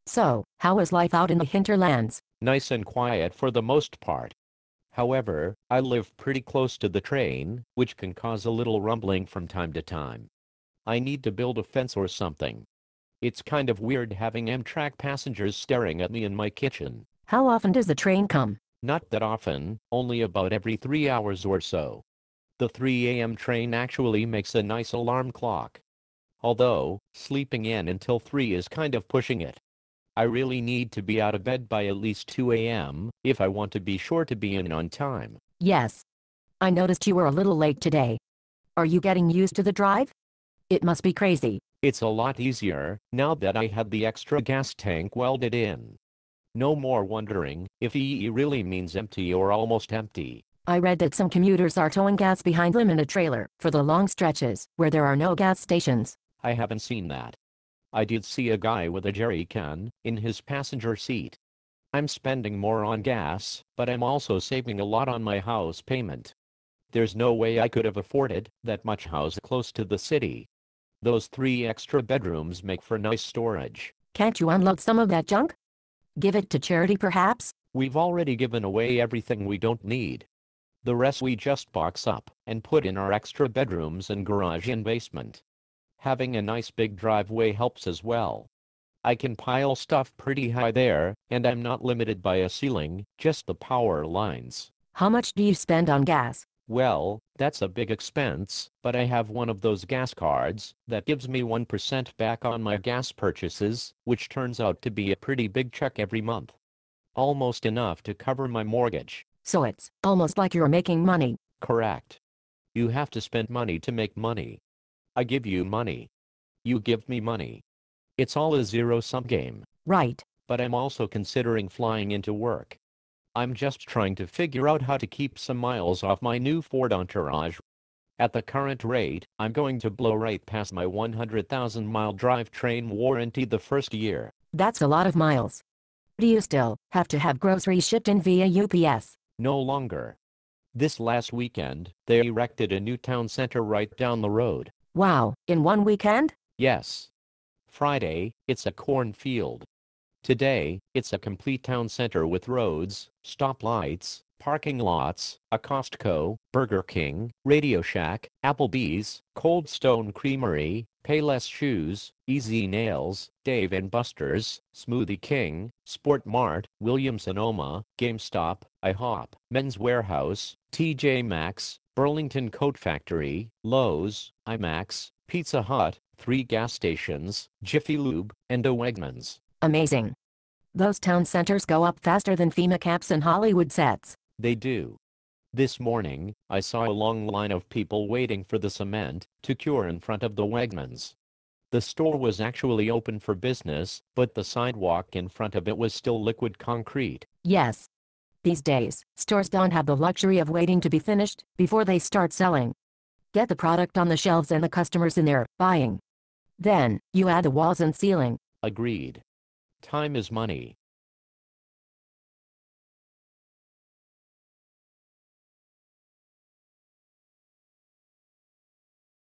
So, how is life out in the hinterlands? Nice and quiet for the most part. However, I live pretty close to the train, which can cause a little rumbling from time to time. I need to build a fence or something. It's kind of weird having Amtrak passengers staring at me in my kitchen. How often does the train come? Not that often, only about every 3 hours or so. The 3 a.m. train actually makes a nice alarm clock. Although, sleeping in until 3 is kind of pushing it. I really need to be out of bed by at least 2 a.m. if I want to be sure to be in on time. Yes. I noticed you were a little late today. Are you getting used to the drive? It must be crazy. It's a lot easier now that I had the extra gas tank welded in. No more wondering if EE really means empty or almost empty. I read that some commuters are towing gas behind them in a trailer for the long stretches where there are no gas stations. I haven't seen that. I did see a guy with a jerry can in his passenger seat. I'm spending more on gas, but I'm also saving a lot on my house payment. There's no way I could have afforded that much house close to the city. Those 3 extra bedrooms make for nice storage. Can't you unload some of that junk? Give it to charity perhaps? We've already given away everything we don't need. The rest we just box up and put in our extra bedrooms and garage and basement. Having a nice big driveway helps as well. I can pile stuff pretty high there, and I'm not limited by a ceiling, just the power lines. How much do you spend on gas? Well, that's a big expense, but I have one of those gas cards that gives me 1% back on my gas purchases, which turns out to be a pretty big check every month. Almost enough to cover my mortgage. So it's almost like you're making money. Correct. You have to spend money to make money. I give you money. You give me money. It's all a zero-sum game. Right. But I'm also considering flying into work. I'm just trying to figure out how to keep some miles off my new Ford Entourage. At the current rate, I'm going to blow right past my 100,000-mile drivetrain warranty the first year. That's a lot of miles. Do you still have to have groceries shipped in via UPS? No longer. This last weekend, they erected a new town center right down the road. Wow, in one weekend? Yes. Friday, it's a cornfield. Today, it's a complete town center with roads, stoplights, parking lots, a Costco, Burger King, Radio Shack, Applebee's, Cold Stone Creamery, Payless Shoes, Easy Nails, Dave & Buster's, Smoothie King, Sport Mart, Williams-Sonoma, GameStop, IHOP, Men's Warehouse, TJ Maxx, Burlington Coat Factory, Lowe's, IMAX, Pizza Hut, 3 gas stations, Jiffy Lube, and a Wegmans. Amazing. Those town centers go up faster than FEMA caps and Hollywood sets. They do. This morning, I saw a long line of people waiting for the cement to cure in front of the Wegmans. The store was actually open for business, but the sidewalk in front of it was still liquid concrete. Yes. These days, stores don't have the luxury of waiting to be finished before they start selling. Get the product on the shelves and the customers in there, buying. Then, you add the walls and ceiling. Agreed. Time is money.